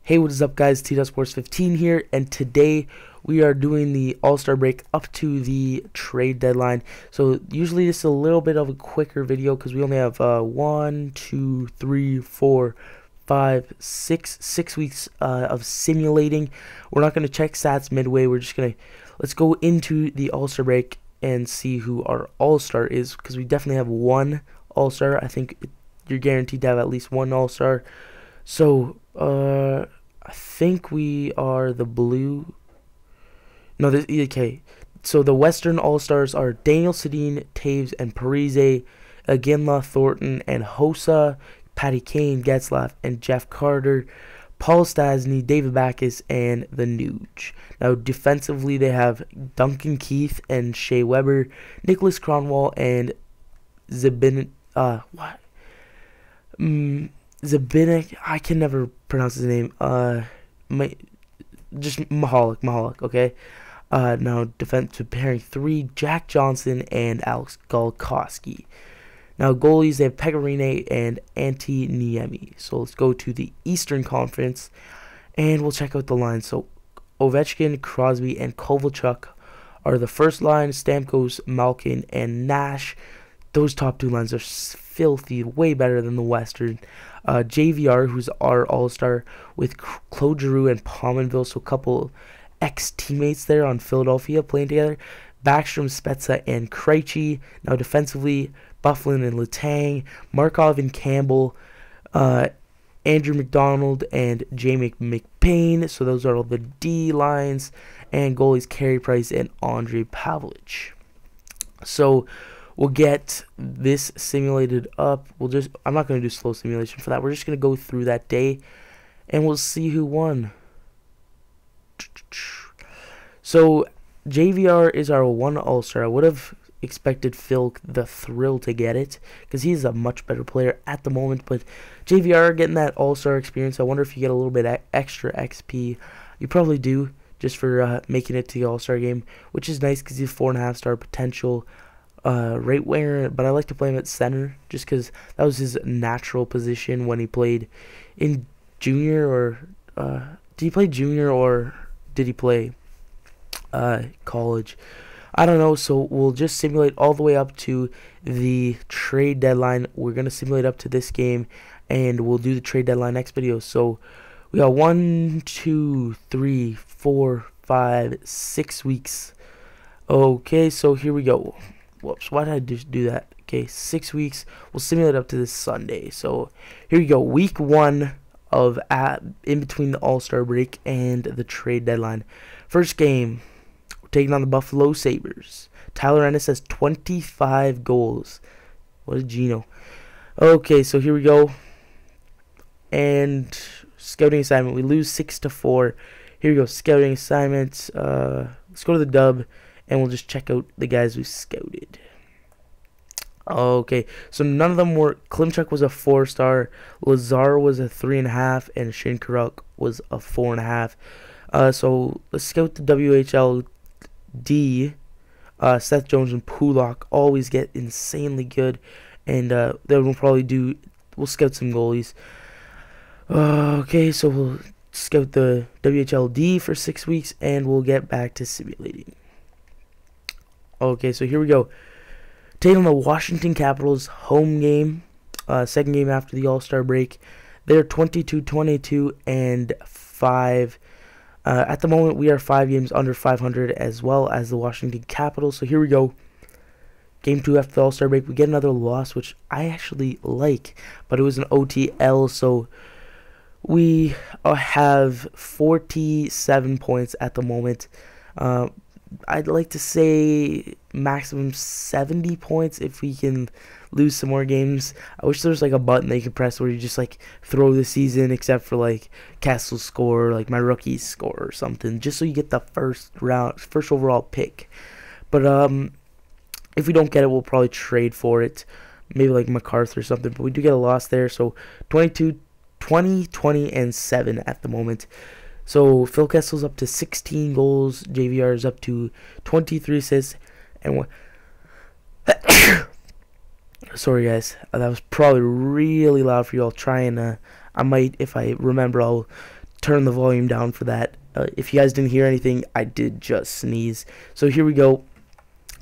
Hey, what is up, guys? Sports 15 here, and today we are doing the All-Star break up to the trade deadline. So usually this is a little bit of a quicker video because we only have 1, 2, 3, 4, 5, 6 weeks of simulating. We're not going to check stats midway. We're just going to let's go into the All-Star break and see who our All-Star is, because we definitely have one All-Star. I think you're guaranteed to have at least one All-Star. So I think we are the blue. No, okay. So the Western All-Stars are Daniel Sedin, Taves, and Parise, Aginla, Thornton, and Hossa, Patty Kane, Getzlaff, and Jeff Carter, Paul Stastny, David Backes, and the Nuge. Now defensively, they have Duncan Keith and Shea Weber, Nicholas Cronwall, and Zabinik. Zabinik, I can never pronounce his name. Just Mahalik, okay? Now defensive pairing 3, Jack Johnson and Alex Golkowski. Now goalies, they have Pecorine and Antti Niemi. So let's go to the Eastern Conference, and we'll check out the line. So Ovechkin, Crosby, and Kovalchuk are the first line. Stamkos, Malkin, and Nash. Those top two lines are filthy, way better than the Western. JVR, who's our All-Star, with Claude Giroux and Pominville, so a couple ex-teammates there on Philadelphia playing together. Backstrom, Spezza, and Krejci. Now defensively, Bufflin and Letang, Markov and Campbell, Andrew McDonald, and Jamie McBain. So those are all the D lines. And goalies, Carey Price and Andre Pavlich. So we'll get this simulated up. I'm not going to do slow simulation for that. We're just going to go through that day, and we'll see who won. So JVR is our one All-Star. I would have expected Phil the Thrill to get it, because he's a much better player at the moment. But JVR getting that All-Star experience, I wonder if you get a little bit extra XP. You probably do, just for making it to the All-Star game, which is nice because he's 4.5-star potential. Right winger, but I like to play him at center just because that was his natural position when he played in junior. Or did he play junior, or did he play college? I don't know. So we'll just simulate all the way up to the trade deadline. We're gonna simulate up to this game, and we'll do the trade deadline next video. So we got 1, 2, 3, 4, 5, 6 weeks. Okay, so here we go. Whoops, why did I just do that? Okay, 6 weeks. We'll simulate up to this Sunday. So here we go. Week 1 of in between the All-Star break and the trade deadline. First game, we're taking on the Buffalo Sabres. Tyler Ennis has 25 goals. What a Gino. Okay, so here we go. And scouting assignment. We lose 6-4. Here we go. Scouting assignments. Let's go to the dub, and we'll just check out the guys we scouted. Okay, so none of them were. Klimchuk was a 4-star, Lazar was a 3.5, and Shinkaruk was a 4.5. So let's scout the WHLD. Seth Jones and Pulak always get insanely good, and then we'll scout some goalies. Okay, so we'll scout the WHLD for 6 weeks, and we'll get back to simulating. Okay, so here we go. Taking on the Washington Capitals home game, second game after the All-Star break. They're 22-22 and 5. At the moment, we are 5 games under 500, as well as the Washington Capitals. So here we go. Game 2 after the All-Star break. We get another loss, which I actually like, but it was an OTL, so we have 47 points at the moment. I'd like to say maximum 70 points if we can lose some more games. I wish there was like a button that you could press where you just like throw the season, except for like Castle's score, like my rookie's score or something, just so you get the first overall pick. But if we don't get it, we'll probably trade for it, maybe like MacArthur or something. But we do get a loss there, so 20, 20, and 7 at the moment. So Phil Kessel's up to 16 goals. JVR is up to 23 assists. And sorry guys, that was probably really loud for you. I'll try and I might, if I remember, I'll turn the volume down for that. If you guys didn't hear anything, I did just sneeze. So here we go.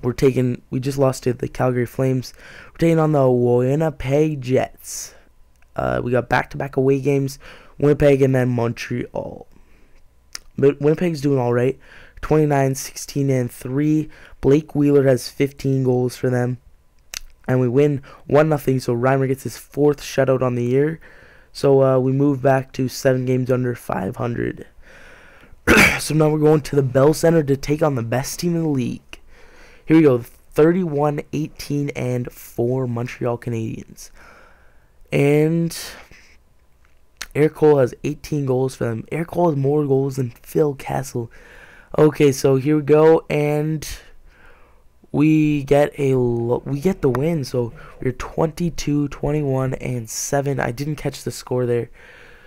We just lost to the Calgary Flames. We're taking on the Winnipeg Jets. We got back-to-back away games, Winnipeg and then Montreal. But Winnipeg's doing all right. 29, 16, and 3. Blake Wheeler has 15 goals for them. And we win 1-0, so Reimer gets his 4th shutout on the year. So we move back to 7 games under 500. So now we're going to the Bell Center to take on the best team in the league. Here we go, 31, 18, and 4 Montreal Canadiens. And Eric Cole has 18 goals for them. Eric Cole has more goals than Phil Kessel. Okay, so here we go, and we get the win. So we're 22, 21, and 7. I didn't catch the score there.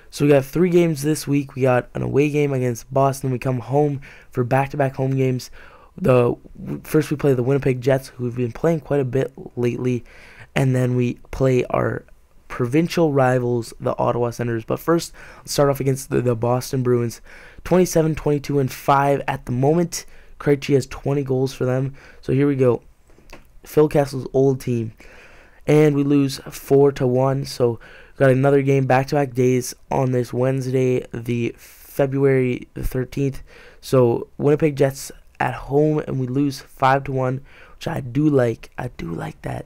So we got 3 games this week. We got an away game against Boston. We come home for back-to-back home games. First we play the Winnipeg Jets, who have been playing quite a bit lately, and then we play our provincial rivals, the Ottawa Senators. But first, let's start off against the Boston Bruins. 27, 22, and 5 at the moment. Krejci has 20 goals for them. So here we go. Phil Kessel's old team. And we lose 4-1. So got another game back-to-back days on this Wednesday, the February 13th. So Winnipeg Jets at home, and we lose 5-1, which I do like. I do like that.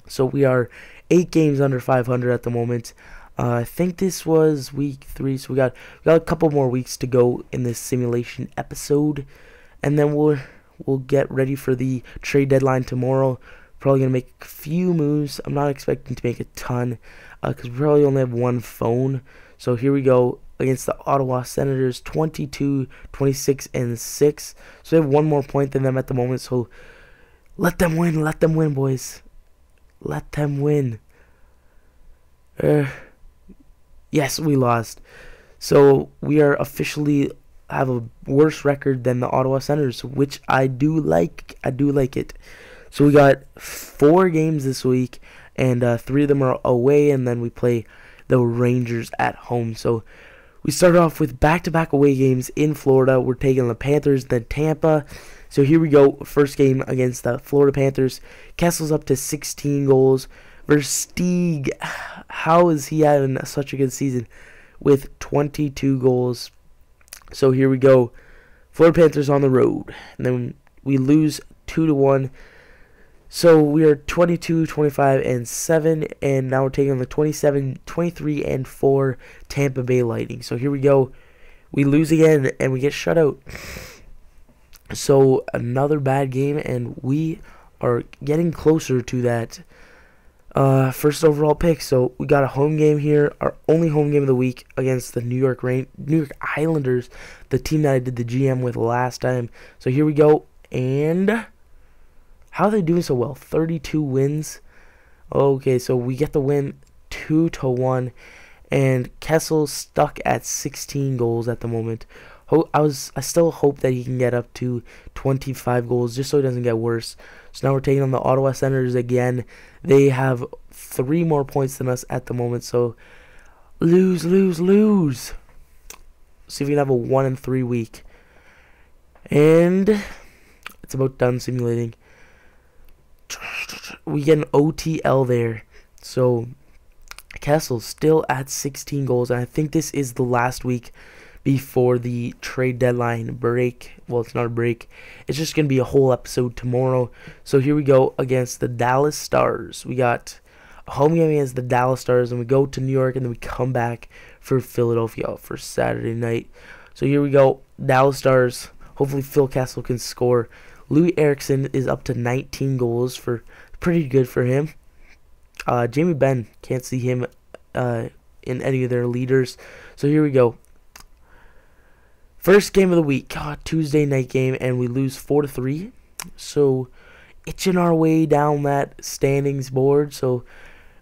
So we are 8 games under 500 at the moment. I think this was week 3, so we got a couple more weeks to go in this simulation episode, and then we'll get ready for the trade deadline tomorrow. Probably gonna make a few moves. I'm not expecting to make a ton, because we probably only have one phone. So here we go against the Ottawa Senators, 22, 26, and 6. So they have 1 more point than them at the moment. So let them win, boys. Let them win. Yes, we lost. So we are officially have a worse record than the Ottawa Senators, which I do like. I do like it. So we got 4 games this week, and 3 of them are away, and then we play the Rangers at home. So we started off with back-to-back away games in Florida. We're taking the Panthers, then Tampa. So here we go. First game against the Florida Panthers. Kessel's up to 16 goals. Versteeg, how is he having such a good season with 22 goals? So here we go. Florida Panthers on the road. And then we lose 2-1. So we are 22, 25, and 7, and now we're taking on the 27, 23, and 4 Tampa Bay Lightning. So here we go. We lose again, and we get shut out. So another bad game, and we are getting closer to that first overall pick. So we got a home game here, our only home game of the week against the New York Islanders, the team that I did the GM with last time. So here we go, and how are they doing so well? 32 wins. Okay, so we get the win 2-1, and Kessel's stuck at 16 goals at the moment. I still hope that he can get up to 25 goals just so it doesn't get worse. So now we're taking on the Ottawa Senators again. They have 3 more points than us at the moment, so lose. See if we can have a 1-3 week. And it's about done simulating. We get an OTL there. So Kessel's still at 16 goals, and I think this is the last week before the trade deadline break. Well, it's not a break. It's just going to be a whole episode tomorrow. So here we go against the Dallas Stars. We got a home game against the Dallas Stars, and we go to New York, and then we come back for Philadelphia for Saturday night. So here we go, Dallas Stars. Hopefully Phil Kessel can score. Louis Eriksson is up to 19 goals, for pretty good for him. Jamie Benn, can't see him in any of their leaders. So here we go. First game of the week, Tuesday night game, and we lose 4-3. So itching our way down that standings board. So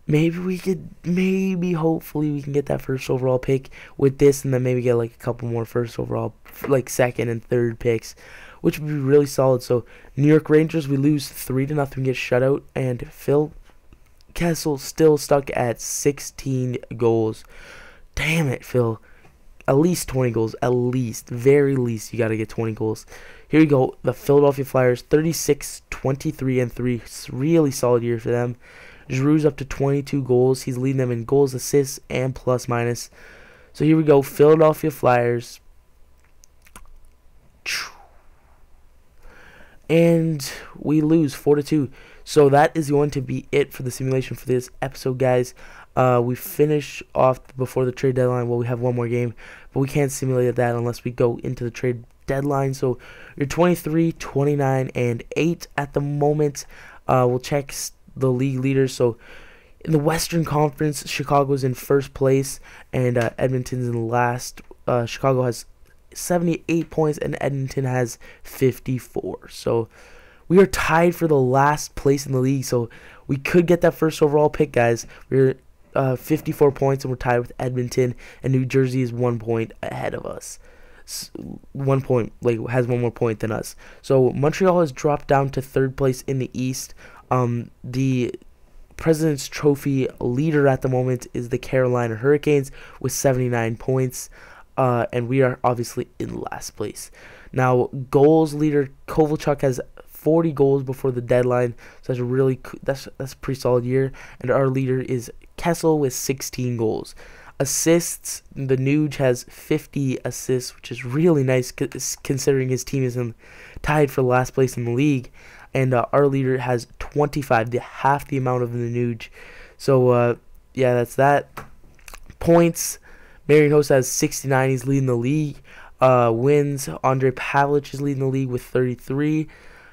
hopefully we can get that first overall pick with this, and then maybe get like a couple more first overall, like second and third picks, which would be really solid. So New York Rangers, we lose 3-0, get shut out, and Phil Kessel still stuck at 16 goals. Damn it, Phil. at least 20 goals. At least, very least, you got to get 20 goals. Here we go. The Philadelphia Flyers, 36, 23, and 3. It's a really solid year for them. Giroux's up to 22 goals. He's leading them in goals, assists, and plus minus. So here we go. Philadelphia Flyers. And we lose 4-2. So that is going to be it for the simulation for this episode, guys. We finish off before the trade deadline. Well, we have one more game, but we can't simulate that unless we go into the trade deadline. So you're 23, 29, and 8 at the moment. We'll check the league leaders. So in the Western Conference, Chicago's in first place, and Edmonton's in last. Chicago has 78 points, and Edmonton has 54. So we are tied for the last place in the league. So we could get that first overall pick, guys. We're 54 points, and we're tied with Edmonton, and New Jersey is 1 point ahead of us. 1 point, has one more point than us. So Montreal has dropped down to third place in the East. The President's Trophy leader at the moment is the Carolina Hurricanes with 79 points, and we are obviously in last place. Now, goals leader Kovalchuk has 40 goals before the deadline, so that's a pretty solid year. And our leader is Kessel with 16 goals. Assists, the Nuge has 50 assists, which is really nice considering his team is tied for last place in the league. And our leader has 25, half the amount of the Nuge. So, yeah, that's that. Points, Marian Hossa has 69. He's leading the league. Wins, Andre Pavlich is leading the league with 33.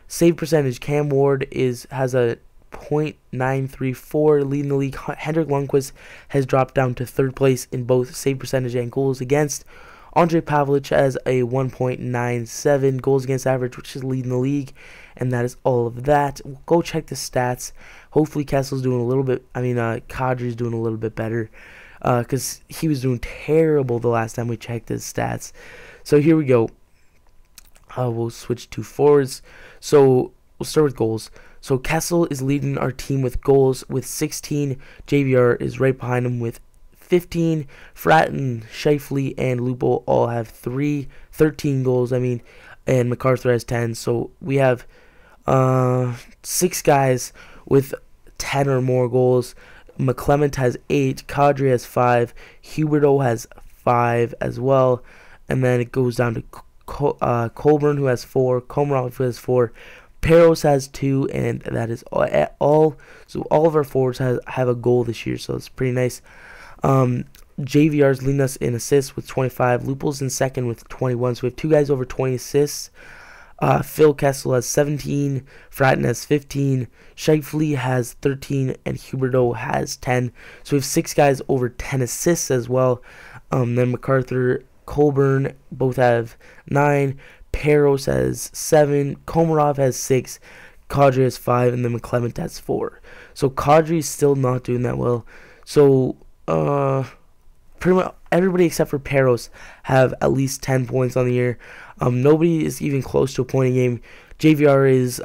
Save percentage, Cam Ward has a .934, leading the league. Henrik Lundqvist has dropped down to third place in both save percentage and goals against. Andre Pavlich has a 1.97 goals against average, which is leading the league. And that is all of that. We'll go check the stats. Hopefully Kessel's doing a little bit, Kadri's doing a little bit better, because he was doing terrible the last time we checked his stats. So here we go. We'll switch to forwards. So we'll start with goals. So Kessel is leading our team with goals with 16. JVR is right behind him with 15. Fratton, Scheifele, and Lupo all have 13 goals. And MacArthur has 10. So we have 6 guys with 10 or more goals. McClement has 8. Kadri has 5. Huberdeau has 5 as well. And then it goes down to Colburn, who has 4. Komarov, who has 4. Peros has 2, and that is all. So all of our forwards have a goal this year, so it's pretty nice. JVR's leading us in assists with 25. Lupul's in second with 21. So we have 2 guys over 20 assists. Phil Kessel has 17. Fratton has 15. Scheifele has 13, and Huberdeau has 10. So we have 6 guys over 10 assists as well. Then MacArthur, Colburn both have 9. Peros has 7. Komarov has 6. Kadri has 5, and then McClement has 4. So Kadri is still not doing that well. So pretty much everybody except for Peros have at least 10 points on the year. Nobody is even close to a point a game. JVR is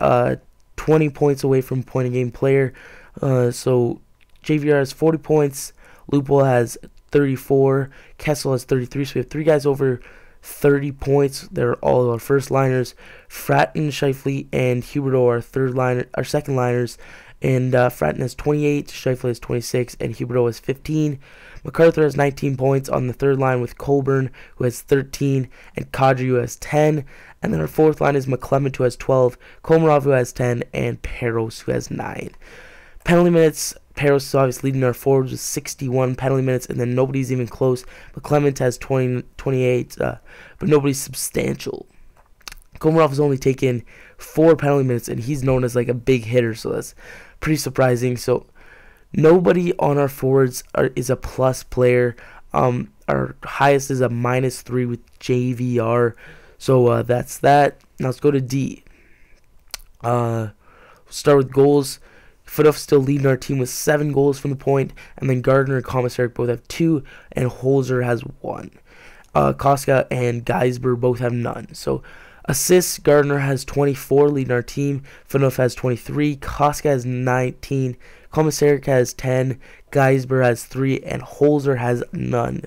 20 points away from point a game player. So JVR has 40 points. Lupo has 34. Kessel has 33. So we have 3 guys over 30 points. They're all our first liners. Fratton, Scheifele, and Huberdeau are second liners. And Fratton has 28, Scheifele has 26, and Huberdeau has 15. MacArthur has 19 points on the third line with Colburn, who has 13, and Kadri, who has 10. And then our fourth line is McClement, who has 12, Komarov, who has 10, and Peros, who has 9. Penalty minutes, Peros is obviously leading our forwards with 61 penalty minutes, and then nobody's even close. McClement has 28, but nobody's substantial. Komarov has only taken 4 penalty minutes, and he's known as like a big hitter, so that's pretty surprising. So nobody on our forwards is a plus player. Our highest is a -3 with JVR. So that's that. Now let's go to D. Start with goals. Footoff still leading our team with 7 goals from the point, and then Gardner and Commissary both have 2, and Holzer has 1. Koska and Geisber both have none. So assists, Gardner has 24, leading our team. Footoff has 23. Koska has 19. Commissary has 10. Geisber has 3, and Holzer has none.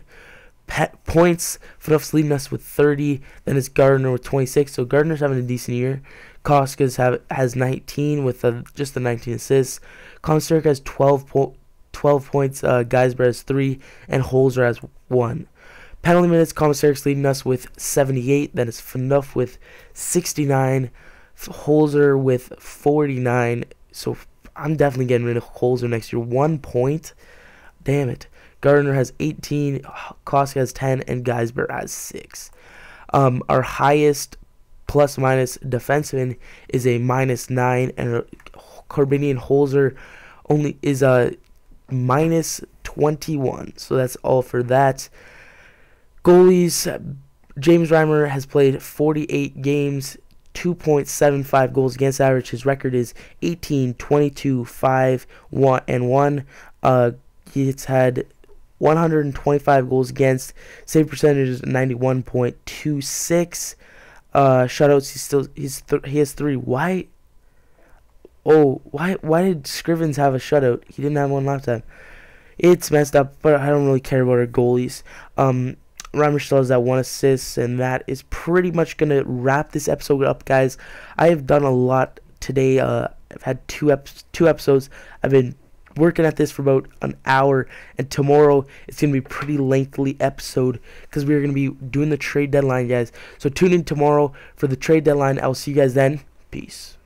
Points, Fnuff's leading us with 30. Then it's Gardner with 26. So Gardner's having a decent year. Koska's has 19 with just the 19 assists. Comsterk has 12 points. Geisber has 3. And Holzer has 1. Penalty minutes, Comsterk's leading us with 78. Then it's Fnuff with 69. Holzer with 49. So I'm definitely getting rid of Holzer next year. 1 point. Damn it. Gardner has 18, Koska has 10, and Geisber has 6. Our highest plus-minus defenseman is a -9, and Corbinian Holzer only is a -21. So that's all for that. Goalies, James Reimer has played 48 games, 2.75 goals against average. His record is 18, 22, 5, 1, and 1. He's had 125 goals against. Save percentage is 91.26. Shutouts, he has 3. Why did Scrivens have a shutout? He didn't have one last time. It's messed up, but I don't really care about our goalies. Reimer still has that 1 assist, and that is pretty much going to wrap this episode up, guys. I have done a lot today. I've had two episodes. I've been working at this for about an hour, and tomorrow it's going to be a pretty lengthy episode because we're going to be doing the trade deadline, guys. So tune in tomorrow for the trade deadline. I'll see you guys then. Peace.